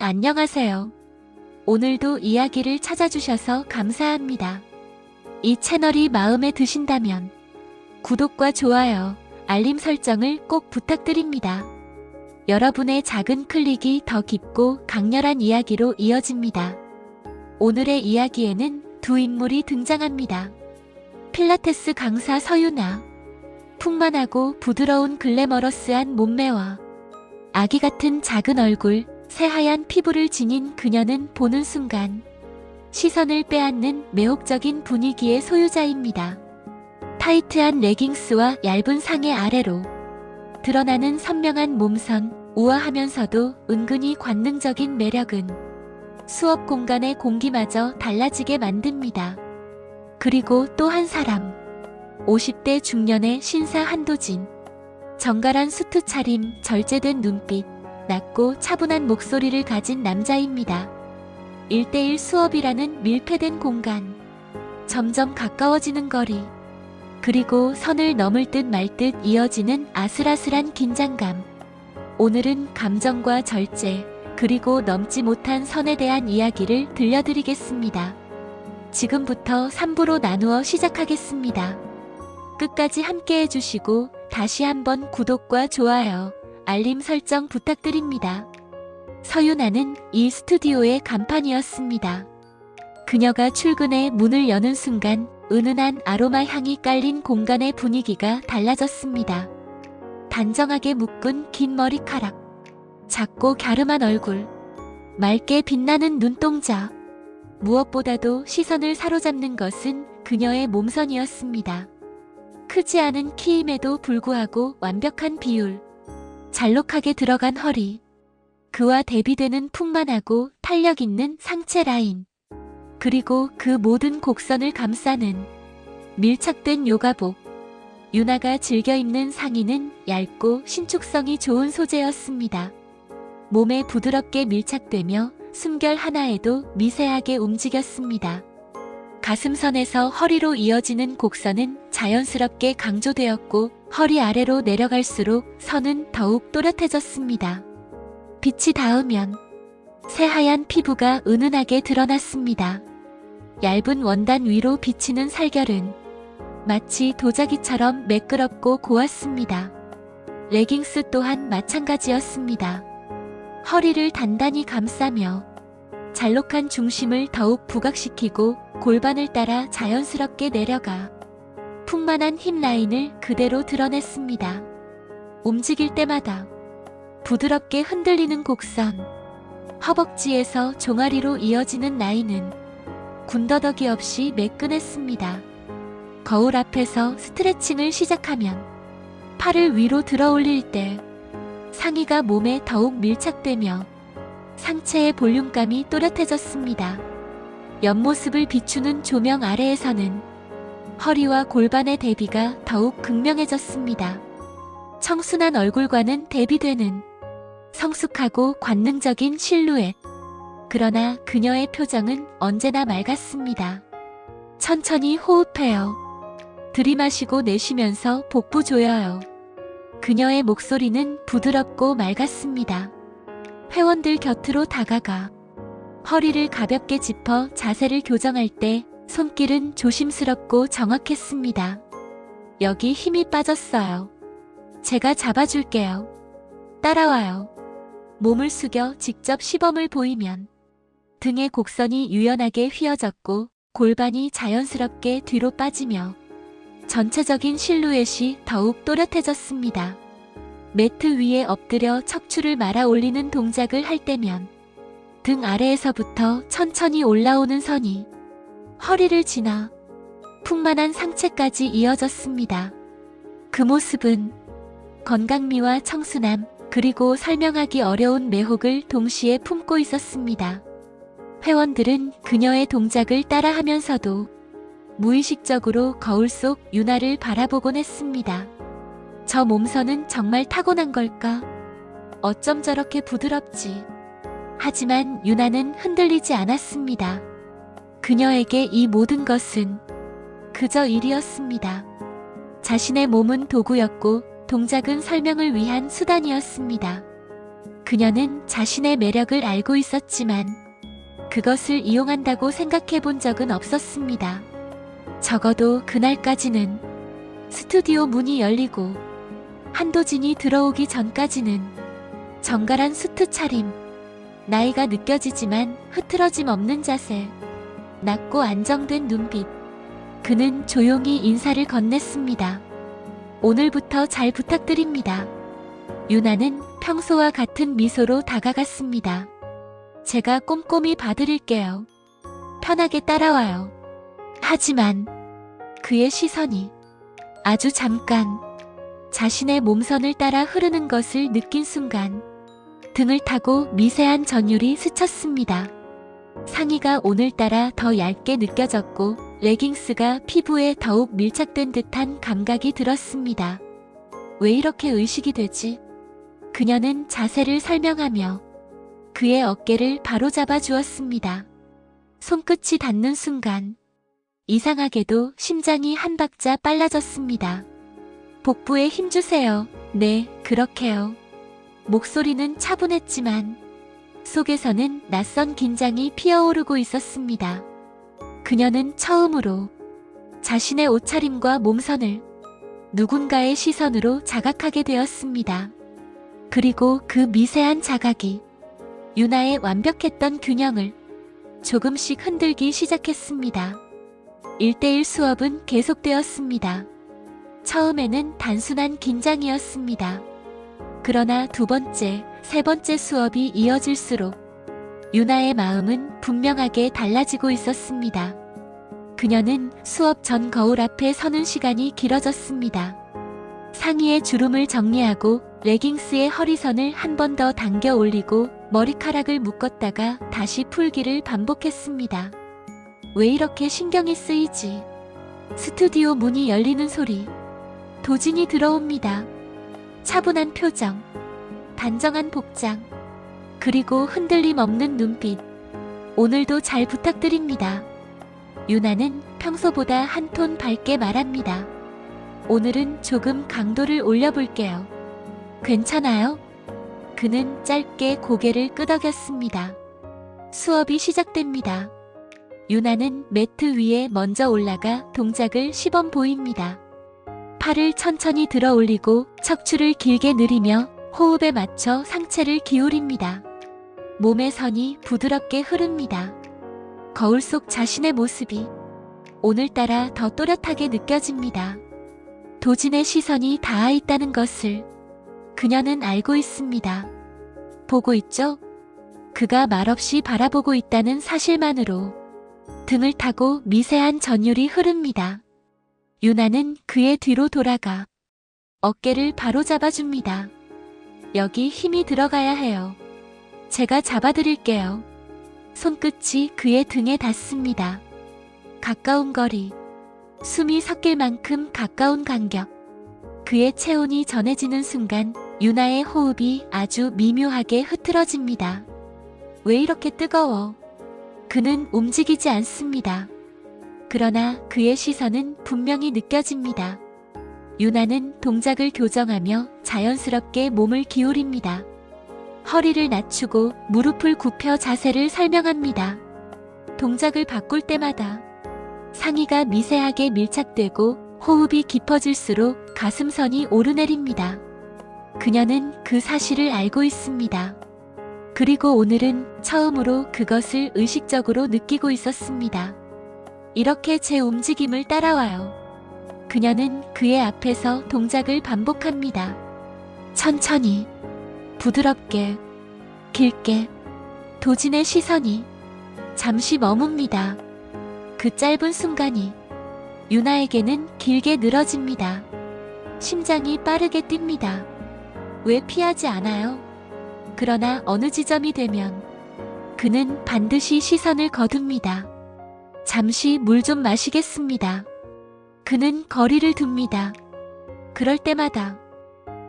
안녕하세요. 오늘도 이야기를 찾아주셔서 감사합니다. 이 채널이 마음에 드신다면 구독과 좋아요, 알림 설정을 꼭 부탁드립니다. 여러분의 작은 클릭이 더 깊고 강렬한 이야기로 이어집니다. 오늘의 이야기에는 두 인물이 등장합니다. 필라테스 강사 서유나, 풍만하고 부드러운 글래머러스한 몸매와 아기 같은 작은 얼굴, 새하얀 피부를 지닌 그녀는 보는 순간 시선을 빼앗는 매혹적인 분위기의 소유자입니다. 타이트한 레깅스와 얇은 상의 아래로 드러나는 선명한 몸선, 우아하면서도 은근히 관능적인 매력은 수업 공간의 공기마저 달라지게 만듭니다. 그리고 또 한 사람, 50대 중년의 신사 한도진. 정갈한 수트 차림, 절제된 눈빛, 낮고 차분한 목소리를 가진 남자입니다. 1대1 수업이라는 밀폐된 공간, 점점 가까워지는 거리, 그리고 선을 넘을 듯 말 듯 이어지는 아슬아슬한 긴장감. 오늘은 감정과 절제, 그리고 넘지 못한 선에 대한 이야기를 들려드리겠습니다. 지금부터 3부로 나누어 시작하겠습니다. 끝까지 함께 해주시고 다시 한번 구독과 좋아요, 알림 설정 부탁드립니다. 서유나는 이 스튜디오의 간판이었습니다. 그녀가 출근해 문을 여는 순간 은은한 아로마 향이 깔린 공간의 분위기가 달라졌습니다. 단정하게 묶은 긴 머리카락, 작고 갸름한 얼굴, 맑게 빛나는 눈동자. 무엇보다도 시선을 사로잡는 것은 그녀의 몸선이었습니다. 크지 않은 키임에도 불구하고 완벽한 비율, 잘록하게 들어간 허리, 그와 대비되는 풍만하고 탄력 있는 상체 라인, 그리고 그 모든 곡선을 감싸는 밀착된 요가복. 유나가 즐겨 입는 상의는 얇고 신축성이 좋은 소재였습니다. 몸에 부드럽게 밀착되며 숨결 하나에도 미세하게 움직였습니다. 가슴선에서 허리로 이어지는 곡선은 자연스럽게 강조되었고 허리 아래로 내려갈수록 선은 더욱 또렷해졌습니다. 빛이 닿으면 새하얀 피부가 은은하게 드러났습니다. 얇은 원단 위로 비치는 살결은 마치 도자기처럼 매끄럽고 고왔습니다. 레깅스 또한 마찬가지였습니다. 허리를 단단히 감싸며 잘록한 중심을 더욱 부각시키고 골반을 따라 자연스럽게 내려가 풍만한 힙 라인을 그대로 드러냈습니다. 움직일 때마다 부드럽게 흔들리는 곡선, 허벅지에서 종아리로 이어지는 라인은 군더더기 없이 매끈했습니다. 거울 앞에서 스트레칭을 시작하면 팔을 위로 들어 올릴 때 상의가 몸에 더욱 밀착되며 상체의 볼륨감이 또렷해졌습니다. 옆모습을 비추는 조명 아래에서는 허리와 골반의 대비가 더욱 극명해졌습니다. 청순한 얼굴과는 대비되는 성숙하고 관능적인 실루엣. 그러나 그녀의 표정은 언제나 맑았습니다. 천천히 호흡해요. 들이마시고 내쉬면서 복부 조여요. 그녀의 목소리는 부드럽고 맑았습니다. 회원들 곁으로 다가가 허리를 가볍게 짚어 자세를 교정할 때 손길은 조심스럽고 정확했습니다. 여기 힘이 빠졌어요. 제가 잡아줄게요. 따라와요. 몸을 숙여 직접 시범을 보이면 등의 곡선이 유연하게 휘어졌고 골반이 자연스럽게 뒤로 빠지며 전체적인 실루엣이 더욱 또렷해졌습니다. 매트 위에 엎드려 척추를 말아 올리는 동작을 할 때면 등 아래에서부터 천천히 올라오는 선이 허리를 지나 풍만한 상체까지 이어졌습니다. 그 모습은 건강미와 청순함, 그리고 설명하기 어려운 매혹을 동시에 품고 있었습니다. 회원들은 그녀의 동작을 따라하면서도 무의식적으로 거울 속 유나를 바라보곤 했습니다. 저 몸선은 정말 타고난 걸까? 어쩜 저렇게 부드럽지? 하지만 유나는 흔들리지 않았습니다. 그녀에게 이 모든 것은 그저 일이었습니다. 자신의 몸은 도구였고 동작은 설명을 위한 수단이었습니다. 그녀는 자신의 매력을 알고 있었지만 그것을 이용한다고 생각해 본 적은 없었습니다. 적어도 그날까지는 스튜디오 문이 열리고 한도진이 들어오기 전까지는 정갈한 수트 차림, 나이가 느껴지지만 흐트러짐 없는 자세, 낮고 안정된 눈빛. 그는 조용히 인사를 건넸습니다. 오늘부터 잘 부탁드립니다. 유나는 평소와 같은 미소로 다가갔습니다. 제가 꼼꼼히 봐드릴게요. 편하게 따라와요. 하지만 그의 시선이 아주 잠깐 자신의 몸선을 따라 흐르는 것을 느낀 순간 등을 타고 미세한 전율이 스쳤습니다. 상의가 오늘따라 더 얇게 느껴졌고 레깅스가 피부에 더욱 밀착된 듯한 감각이 들었습니다. 왜 이렇게 의식이 되지? 그녀는 자세를 설명하며 그의 어깨를 바로잡아 주었습니다. 손끝이 닿는 순간 이상하게도 심장이 한 박자 빨라졌습니다. 복부에 힘주세요. 네, 그렇게요. 목소리는 차분했지만 속에서는 낯선 긴장이 피어오르고 있었습니다. 그녀는 처음으로 자신의 옷차림과 몸선을 누군가의 시선으로 자각하게 되었습니다. 그리고 그 미세한 자각이 유나의 완벽했던 균형을 조금씩 흔들기 시작했습니다. 1대1 수업은 계속되었습니다. 처음에는 단순한 긴장이었습니다. 그러나 두 번째, 세 번째 수업이 이어질수록 유나의 마음은 분명하게 달라지고 있었습니다. 그녀는 수업 전 거울 앞에 서는 시간이 길어졌습니다. 상의의 주름을 정리하고 레깅스의 허리선을 한 번 더 당겨 올리고 머리카락을 묶었다가 다시 풀기를 반복했습니다. 왜 이렇게 신경이 쓰이지? 스튜디오 문이 열리는 소리. 도진이 들어옵니다. 차분한 표정, 단정한 복장, 그리고 흔들림 없는 눈빛. 오늘도 잘 부탁드립니다. 유나는 평소보다 한 톤 밝게 말합니다. 오늘은 조금 강도를 올려볼게요. 괜찮아요? 그는 짧게 고개를 끄덕였습니다. 수업이 시작됩니다. 유나는 매트 위에 먼저 올라가 동작을 시범 보입니다. 팔을 천천히 들어 올리고 척추를 길게 늘이며 호흡에 맞춰 상체를 기울입니다. 몸의 선이 부드럽게 흐릅니다. 거울 속 자신의 모습이 오늘따라 더 또렷하게 느껴집니다. 도진의 시선이 닿아 있다는 것을 그녀는 알고 있습니다. 보고 있죠? 그가 말없이 바라보고 있다는 사실만으로 등을 타고 미세한 전율이 흐릅니다. 유나는 그의 뒤로 돌아가 어깨를 바로잡아 줍니다. 여기 힘이 들어가야 해요. 제가 잡아드릴게요. 손끝이 그의 등에 닿습니다. 가까운 거리, 숨이 섞일 만큼 가까운 간격. 그의 체온이 전해지는 순간 유나의 호흡이 아주 미묘하게 흐트러집니다. 왜 이렇게 뜨거워? 그는 움직이지 않습니다. 그러나 그의 시선은 분명히 느껴집니다. 유나는 동작을 교정하며 자연스럽게 몸을 기울입니다. 허리를 낮추고 무릎을 굽혀 자세를 설명합니다. 동작을 바꿀 때마다 상의가 미세하게 밀착되고 호흡이 깊어질수록 가슴선이 오르내립니다. 그녀는 그 사실을 알고 있습니다. 그리고 오늘은 처음으로 그것을 의식적으로 느끼고 있었습니다. 이렇게 제 움직임을 따라와요. 그녀는 그의 앞에서 동작을 반복합니다. 천천히, 부드럽게, 길게. 도진의 시선이 잠시 머뭅니다. 그 짧은 순간이 유나에게는 길게 늘어집니다. 심장이 빠르게 뜁니다. 왜 피하지 않아요? 그러나 어느 지점이 되면 그는 반드시 시선을 거둡니다. 잠시 물 좀 마시겠습니다. 그는 거리를 둡니다. 그럴 때마다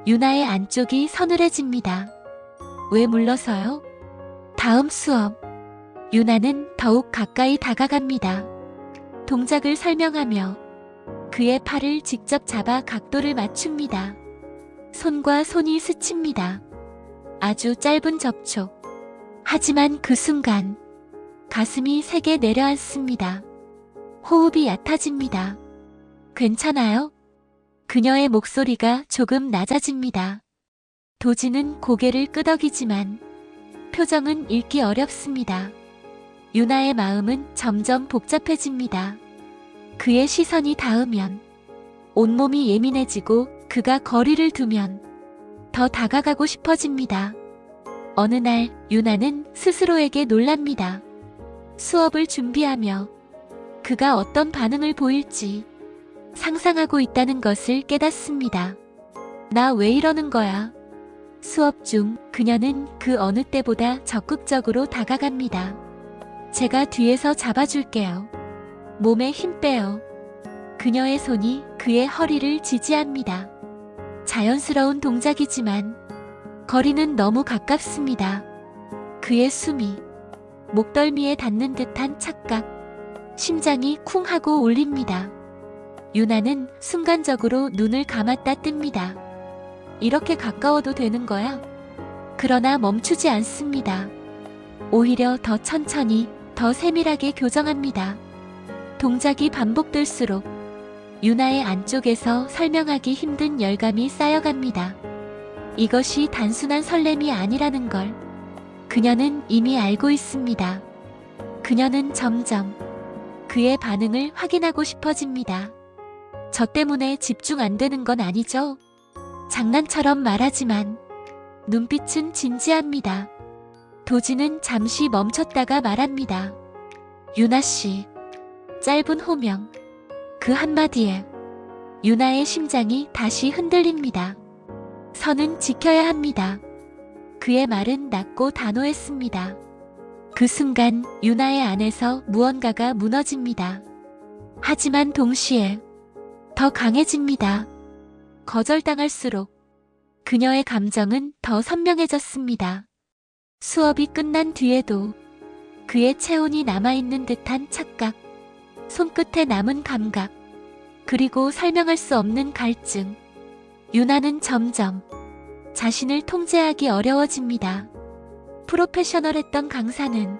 유나의 안쪽이 서늘해집니다. 왜 물러서요? 다음 수업. 유나는 더욱 가까이 다가갑니다. 동작을 설명하며 그의 팔을 직접 잡아 각도를 맞춥니다. 손과 손이 스칩니다. 아주 짧은 접촉. 하지만 그 순간 가슴이 세게 내려앉습니다. 호흡이 얕아집니다. 괜찮아요? 그녀의 목소리가 조금 낮아집니다. 도지는 고개를 끄덕이지만 표정은 읽기 어렵습니다. 유나의 마음은 점점 복잡해집니다. 그의 시선이 닿으면 온몸이 예민해지고 그가 거리를 두면 더 다가가고 싶어집니다. 어느 날 유나는 스스로에게 놀랍니다. 수업을 준비하며 그가 어떤 반응을 보일지 상상하고 있다는 것을 깨닫습니다. 나 왜 이러는 거야? 수업 중 그녀는 그 어느 때보다 적극적으로 다가갑니다. 제가 뒤에서 잡아줄게요. 몸에 힘 빼요. 그녀의 손이 그의 허리를 지지합니다. 자연스러운 동작이지만 거리는 너무 가깝습니다. 그의 숨이 목덜미에 닿는 듯한 착각, 심장이 쿵 하고 울립니다. 유나는 순간적으로 눈을 감았다 뜹니다. 이렇게 가까워도 되는 거야? 그러나 멈추지 않습니다. 오히려 더 천천히, 더 세밀하게 교정합니다. 동작이 반복될수록 유나의 안쪽에서 설명하기 힘든 열감이 쌓여갑니다. 이것이 단순한 설렘이 아니라는 걸 그녀는 이미 알고 있습니다. 그녀는 점점 그의 반응을 확인하고 싶어집니다. 저 때문에 집중 안 되는 건 아니죠? 장난처럼 말하지만 눈빛은 진지합니다. 도지는 잠시 멈췄다가 말합니다. 유나 씨. 짧은 호명. 그 한마디에 유나의 심장이 다시 흔들립니다. 선은 지켜야 합니다. 그의 말은 낮고 단호했습니다. 그 순간 유나의 안에서 무언가가 무너집니다. 하지만 동시에 더 강해집니다. 거절당할수록 그녀의 감정은 더 선명해졌습니다. 수업이 끝난 뒤에도 그의 체온이 남아있는 듯한 착각, 손끝에 남은 감각, 그리고 설명할 수 없는 갈증. 유나는 점점 자신을 통제하기 어려워집니다. 프로페셔널했던 강사는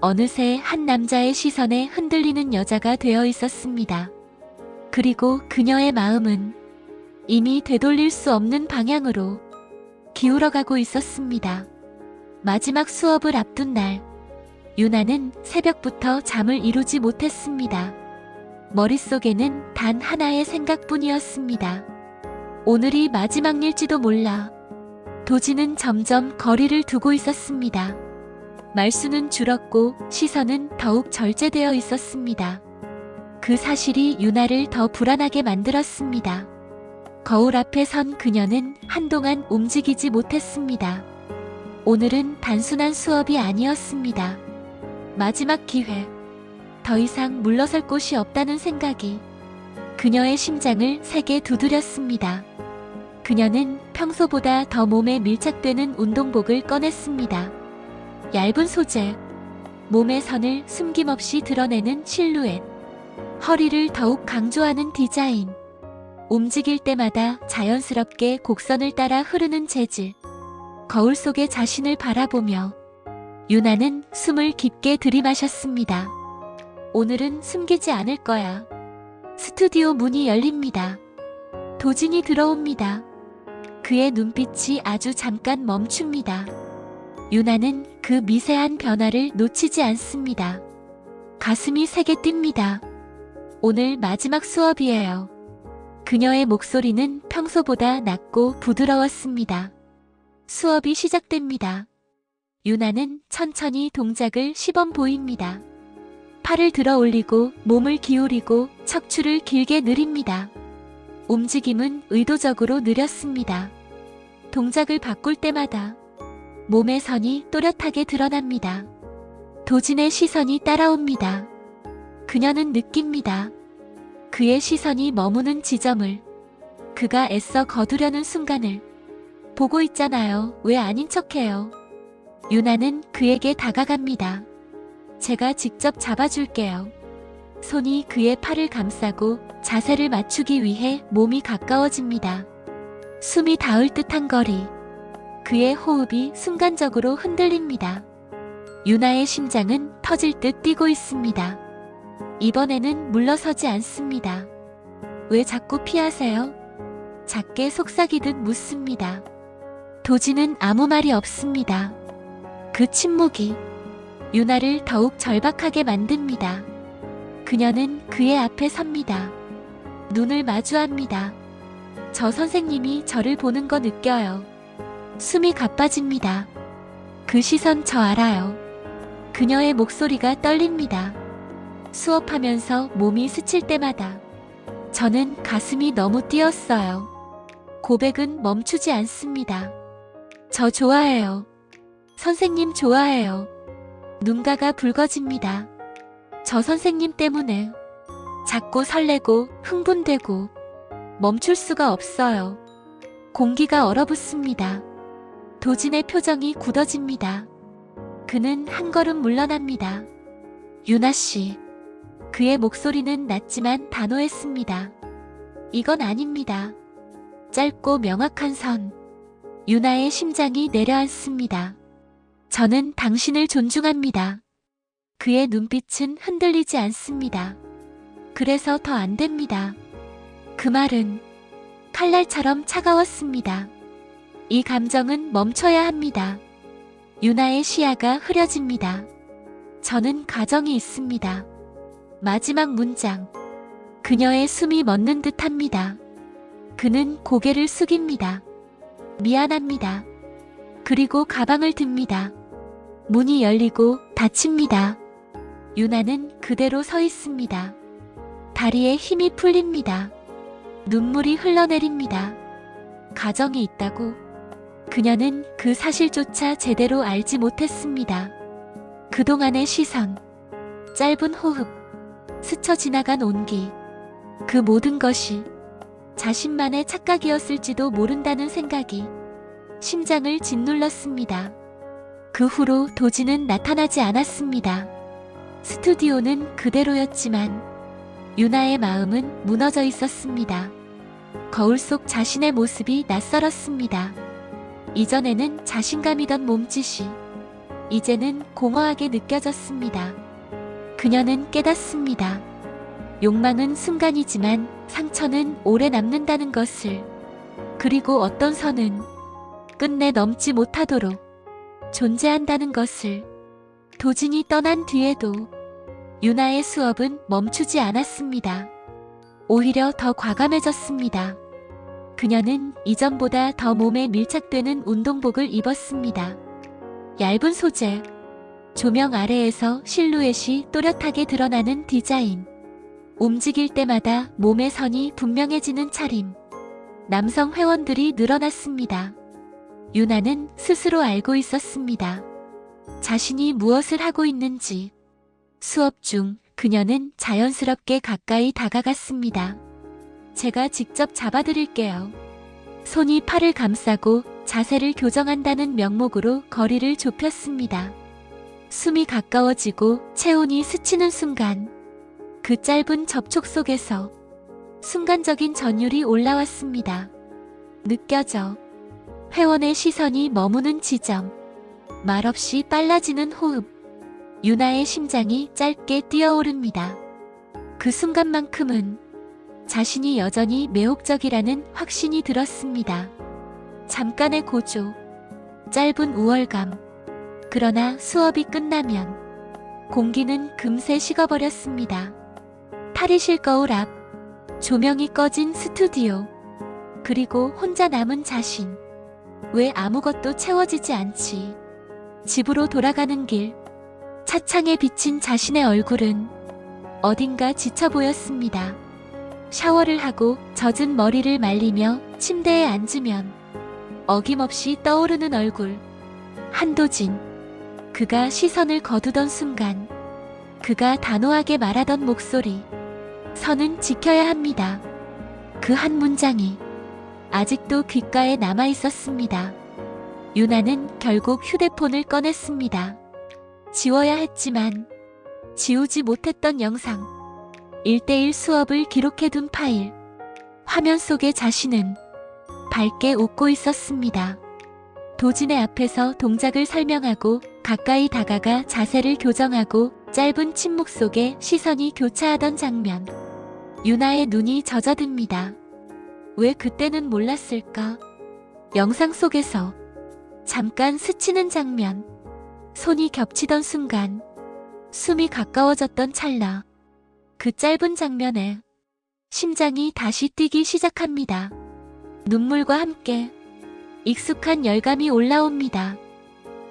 어느새 한 남자의 시선에 흔들리는 여자가 되어 있었습니다. 그리고 그녀의 마음은 이미 되돌릴 수 없는 방향으로 기울어가고 있었습니다. 마지막 수업을 앞둔 날, 유나는 새벽부터 잠을 이루지 못했습니다. 머릿속에는 단 하나의 생각뿐이었습니다. 오늘이 마지막일지도 몰라. 도지는 점점 거리를 두고 있었습니다. 말수는 줄었고 시선은 더욱 절제되어 있었습니다. 그 사실이 유나를 더 불안하게 만들었습니다. 거울 앞에 선 그녀는 한동안 움직이지 못했습니다. 오늘은 단순한 수업이 아니었습니다. 마지막 기회. 더 이상 물러설 곳이 없다는 생각이 그녀의 심장을 세게 두드렸습니다. 그녀는 평소보다 더 몸에 밀착되는 운동복을 꺼냈습니다. 얇은 소재, 몸의 선을 숨김없이 드러내는 실루엣, 허리를 더욱 강조하는 디자인, 움직일 때마다 자연스럽게 곡선을 따라 흐르는 재질. 거울 속의 자신을 바라보며 유나는 숨을 깊게 들이마셨습니다. 오늘은 숨기지 않을 거야. 스튜디오 문이 열립니다. 도진이 들어옵니다. 그의 눈빛이 아주 잠깐 멈춥니다. 유나는 그 미세한 변화를 놓치지 않습니다. 가슴이 세게 뜁니다. 오늘 마지막 수업이에요. 그녀의 목소리는 평소보다 낮고 부드러웠습니다. 수업이 시작됩니다. 유나는 천천히 동작을 시범 보입니다. 팔을 들어 올리고 몸을 기울이고 척추를 길게 늘립니다. 움직임은 의도적으로 느렸습니다. 동작을 바꿀 때마다 몸의 선이 또렷하게 드러납니다. 도진의 시선이 따라옵니다. 그녀는 느낍니다. 그의 시선이 머무는 지점을, 그가 애써 거두려는 순간을. 보고 있잖아요. 왜 아닌 척해요? 유나는 그에게 다가갑니다. 제가 직접 잡아줄게요. 손이 그의 팔을 감싸고 자세를 맞추기 위해 몸이 가까워집니다. 숨이 닿을 듯한 거리. 그의 호흡이 순간적으로 흔들립니다. 유나의 심장은 터질 듯 뛰고 있습니다. 이번에는 물러서지 않습니다. 왜 자꾸 피하세요? 작게 속삭이듯 묻습니다. 도지는 아무 말이 없습니다. 그 침묵이 유나를 더욱 절박하게 만듭니다. 그녀는 그의 앞에 섭니다. 눈을 마주합니다. 저 선생님이 저를 보는 거 느껴요. 숨이 가빠집니다. 그 시선 저 알아요. 그녀의 목소리가 떨립니다. 수업하면서 몸이 스칠 때마다 저는 가슴이 너무 뛰었어요. 고백은 멈추지 않습니다. 저 좋아해요. 선생님 좋아해요. 눈가가 붉어집니다. 저 선생님 때문에 자꾸 설레고 흥분되고 멈출 수가 없어요. 공기가 얼어붙습니다. 도진의 표정이 굳어집니다. 그는 한 걸음 물러납니다. 유나 씨. 그의 목소리는 낮지만 단호했습니다. 이건 아닙니다. 짧고 명확한 선. 유나의 심장이 내려앉습니다. 저는 당신을 존중합니다. 그의 눈빛은 흔들리지 않습니다. 그래서 더 안 됩니다. 그 말은 칼날처럼 차가웠습니다. 이 감정은 멈춰야 합니다. 유나의 시야가 흐려집니다. 저는 가정이 있습니다. 마지막 문장. 그녀의 숨이 멎는 듯 합니다. 그는 고개를 숙입니다. 미안합니다. 그리고 가방을 듭니다. 문이 열리고 닫힙니다. 유나는 그대로 서 있습니다. 다리에 힘이 풀립니다. 눈물이 흘러내립니다. 가정이 있다고? 그녀는 그 사실조차 제대로 알지 못했습니다. 그동안의 시선, 짧은 호흡, 스쳐 지나간 온기, 그 모든 것이 자신만의 착각이었을지도 모른다는 생각이 심장을 짓눌렀습니다. 그 후로 도지는 나타나지 않았습니다. 스튜디오는 그대로였지만 유나의 마음은 무너져 있었습니다. 거울 속 자신의 모습이 낯설었습니다. 이전에는 자신감이던 몸짓이 이제는 공허하게 느껴졌습니다. 그녀는 깨닫습니다. 욕망은 순간이지만 상처는 오래 남는다는 것을. 그리고 어떤 선은 끝내 넘지 못하도록 존재한다는 것을. 도진이 떠난 뒤에도 유나의 수업은 멈추지 않았습니다. 오히려 더 과감해졌습니다. 그녀는 이전보다 더 몸에 밀착되는 운동복을 입었습니다. 얇은 소재, 조명 아래에서 실루엣이 또렷하게 드러나는 디자인. 움직일 때마다 몸의 선이 분명해지는 차림. 남성 회원들이 늘어났습니다. 유나는 스스로 알고 있었습니다. 자신이 무엇을 하고 있는지. 수업 중 그녀는 자연스럽게 가까이 다가갔습니다. 제가 직접 잡아드릴게요. 손이 팔을 감싸고 자세를 교정한다는 명목으로 거리를 좁혔습니다. 숨이 가까워지고 체온이 스치는 순간 그 짧은 접촉 속에서 순간적인 전율이 올라왔습니다. 느껴져. 회원의 시선이 머무는 지점. 말없이 빨라지는 호흡. 유나의 심장이 짧게 뛰어오릅니다. 그 순간만큼은 자신이 여전히 매혹적이라는 확신이 들었습니다. 잠깐의 고조, 짧은 우월감. 그러나 수업이 끝나면 공기는 금세 식어버렸습니다. 탈의실 거울 앞, 조명이 꺼진 스튜디오, 그리고 혼자 남은 자신. 왜 아무것도 채워지지 않지? 집으로 돌아가는 길, 차창에 비친 자신의 얼굴은 어딘가 지쳐 보였습니다. 샤워를 하고 젖은 머리를 말리며 침대에 앉으면 어김없이 떠오르는 얼굴. 한도진. 그가 시선을 거두던 순간, 그가 단호하게 말하던 목소리. 선은 지켜야 합니다. 그 한 문장이 아직도 귓가에 남아 있었습니다. 유나는 결국 휴대폰을 꺼냈습니다. 지워야 했지만 지우지 못했던 영상. 1:1 수업을 기록해둔 파일. 화면 속의 자신은 밝게 웃고 있었습니다. 도진의 앞에서 동작을 설명하고 가까이 다가가 자세를 교정하고 짧은 침묵 속에 시선이 교차하던 장면. 유나의 눈이 젖어듭니다. 왜 그때는 몰랐을까? 영상 속에서 잠깐 스치는 장면, 손이 겹치던 순간, 숨이 가까워졌던 찰나. 그 짧은 장면에 심장이 다시 뛰기 시작합니다. 눈물과 함께 익숙한 열감이 올라옵니다.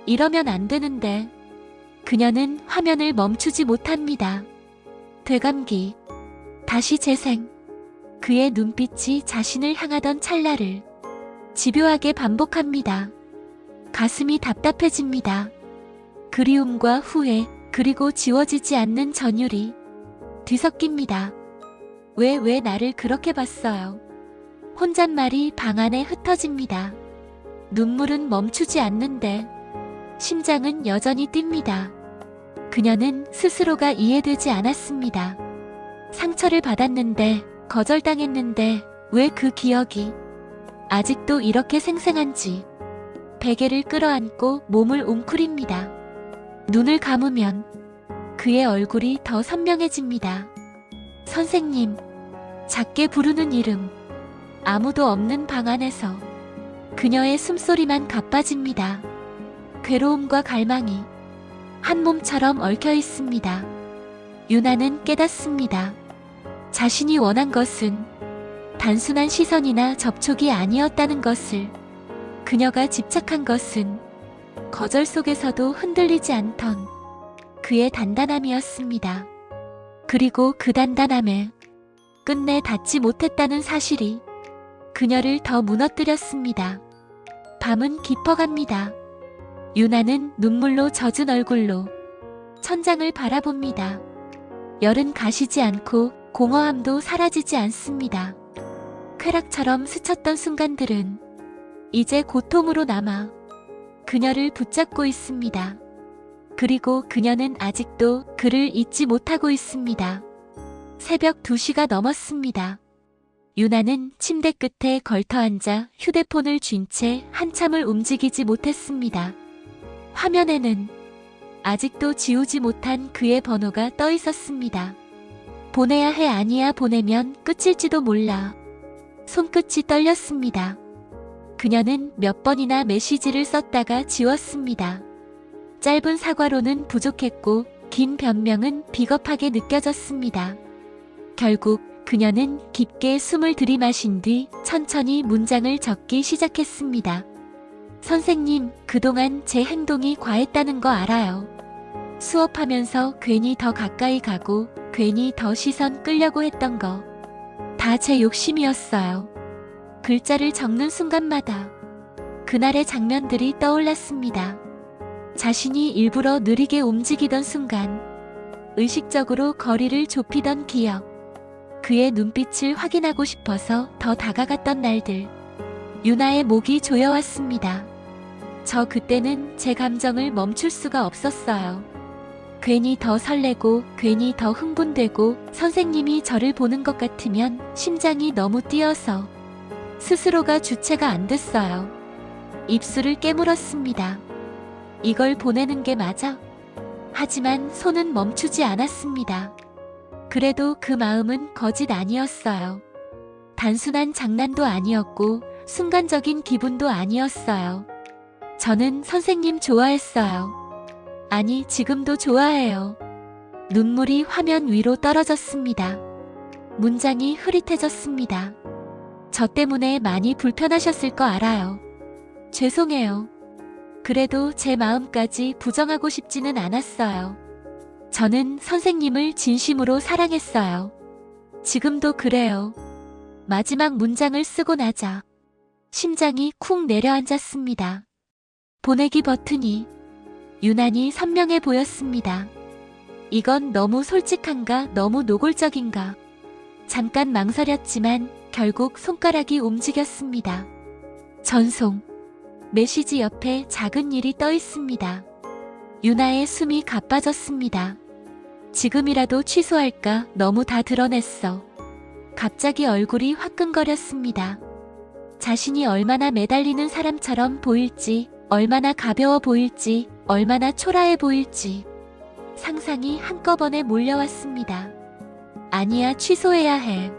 이러면 안 되는데. 그녀는 화면을 멈추지 못합니다. 되감기, 다시 재생. 그의 눈빛이 자신을 향하던 찰나를 집요하게 반복합니다. 가슴이 답답해집니다. 그리움과 후회, 그리고 지워지지 않는 전율이 뒤섞입니다. 왜 나를 그렇게 봤어요? 혼잣말이 방 안에 흩어집니다. 눈물은 멈추지 않는데 심장은 여전히 뜁니다. 그녀는 스스로가 이해되지 않았습니다. 상처를 받았는데, 거절당했는데 왜 그 기억이 아직도 이렇게 생생한지. 베개를 끌어안고 몸을 웅크립니다. 눈을 감으면 그의 얼굴이 더 선명해집니다. 선생님, 작게 부르는 이름. 아무도 없는 방 안에서 그녀의 숨소리만 가빠집니다. 괴로움과 갈망이 한 몸처럼 얽혀 있습니다. 유나는 깨닫습니다. 자신이 원한 것은 단순한 시선이나 접촉이 아니었다는 것을. 그녀가 집착한 것은 거절 속에서도 흔들리지 않던 그의 단단함이었습니다. 그리고 그 단단함에 끝내 닿지 못했다는 사실이 그녀를 더 무너뜨렸습니다. 밤은 깊어갑니다. 유나는 눈물로 젖은 얼굴로 천장을 바라봅니다. 열은 가시지 않고 공허함도 사라지지 않습니다. 쾌락처럼 스쳤던 순간들은 이제 고통으로 남아 그녀를 붙잡고 있습니다. 그리고 그녀는 아직도 그를 잊지 못하고 있습니다. 새벽 2시가 넘었습니다. 유나는 침대 끝에 걸터앉아 휴대폰을 쥔 채 한참을 움직이지 못했습니다. 화면에는 아직도 지우지 못한 그의 번호가 떠 있었습니다. 보내야 해. 아니야, 보내면 끝일지도 몰라. 손끝이 떨렸습니다. 그녀는 몇 번이나 메시지를 썼다가 지웠습니다. 짧은 사과로는 부족했고 긴 변명은 비겁하게 느껴졌습니다. 결국 그녀는 깊게 숨을 들이마신 뒤 천천히 문장을 적기 시작했습니다. 선생님, 그동안 제 행동이 과했다는 거 알아요. 수업하면서 괜히 더 가까이 가고 괜히 더 시선 끌려고 했던 거. 다 제 욕심이었어요. 글자를 적는 순간마다 그날의 장면들이 떠올랐습니다. 자신이 일부러 느리게 움직이던 순간, 의식적으로 거리를 좁히던 기억, 그의 눈빛을 확인하고 싶어서 더 다가갔던 날들. 유나의 목이 조여왔습니다. 저 그때는 제 감정을 멈출 수가 없었어요. 괜히 더 설레고 괜히 더 흥분되고 선생님이 저를 보는 것 같으면 심장이 너무 뛰어서 스스로가 주체가 안 됐어요. 입술을 깨물었습니다. 이걸 보내는 게 맞아? 하지만 손은 멈추지 않았습니다. 그래도 그 마음은 거짓 아니었어요. 단순한 장난도 아니었고 순간적인 기분도 아니었어요. 저는 선생님 좋아했어요. 아니, 지금도 좋아해요. 눈물이 화면 위로 떨어졌습니다. 문장이 흐릿해졌습니다. 저 때문에 많이 불편하셨을 거 알아요. 죄송해요. 그래도 제 마음까지 부정하고 싶지는 않았어요. 저는 선생님을 진심으로 사랑했어요. 지금도 그래요. 마지막 문장을 쓰고 나자 심장이 쿵 내려앉았습니다. 보내기 버튼이 유난히 선명해 보였습니다. 이건 너무 솔직한가, 너무 노골적인가. 잠깐 망설였지만 결국 손가락이 움직였습니다. 전송. 메시지 옆에 작은 일이 떠 있습니다. 유나의 숨이 가빠졌습니다. 지금이라도 취소할까, 너무 다 드러냈어. 갑자기 얼굴이 화끈거렸습니다. 자신이 얼마나 매달리는 사람처럼 보일지, 얼마나 가벼워 보일지, 얼마나 초라해 보일지. 상상이 한꺼번에 몰려왔습니다. 아니야, 취소해야 해.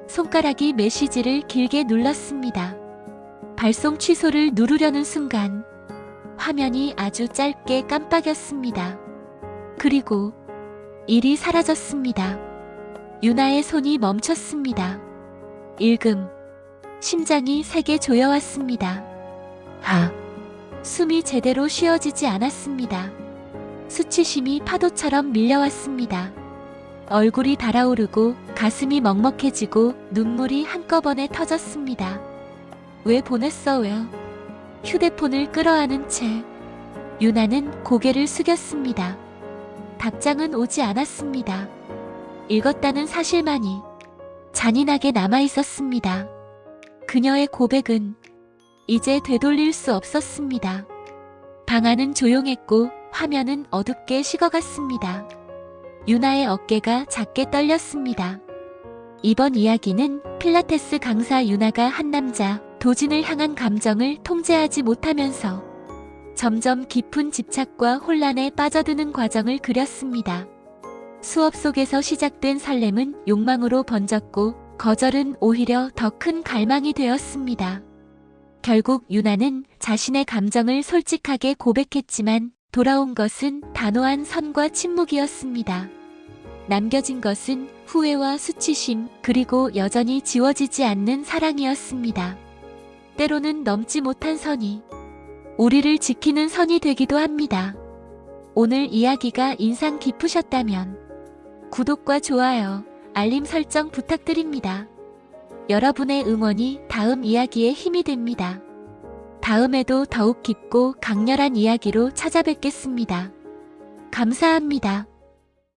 손가락이 메시지를 길게 눌렀습니다. 발송 취소를 누르려는 순간 화면이 아주 짧게 깜빡였습니다. 그리고 일이 사라졌습니다. 유나의 손이 멈췄습니다. 일금. 심장이 세게 조여왔습니다. 숨이 제대로 쉬어지지 않았습니다. 수치심이 파도처럼 밀려왔습니다. 얼굴이 달아오르고 가슴이 먹먹해지고 눈물이 한꺼번에 터졌습니다. 왜 보냈어요? 휴대폰을 끌어안은 채 유나는 고개를 숙였습니다. 답장은 오지 않았습니다. 읽었다는 사실만이 잔인하게 남아있었습니다. 그녀의 고백은 이제 되돌릴 수 없었습니다. 방 안은 조용했고 화면은 어둡게 식어갔습니다. 유나의 어깨가 작게 떨렸습니다. 이번 이야기는 필라테스 강사 유나가 한 남자, 도진을 향한 감정을 통제하지 못하면서 점점 깊은 집착과 혼란에 빠져드는 과정을 그렸습니다. 수업 속에서 시작된 설렘은 욕망으로 번졌고 거절은 오히려 더 큰 갈망이 되었습니다. 결국 유나는 자신의 감정을 솔직하게 고백했지만 돌아온 것은 단호한 선과 침묵이었습니다. 남겨진 것은 후회와 수치심, 그리고 여전히 지워지지 않는 사랑이었습니다. 때로는 넘지 못한 선이 우리를 지키는 선이 되기도 합니다. 오늘 이야기가 인상 깊으셨다면 구독과 좋아요, 알림 설정 부탁드립니다. 여러분의 응원이 다음 이야기에 힘이 됩니다. 다음에도 더욱 깊고 강렬한 이야기로 찾아뵙겠습니다. 감사합니다.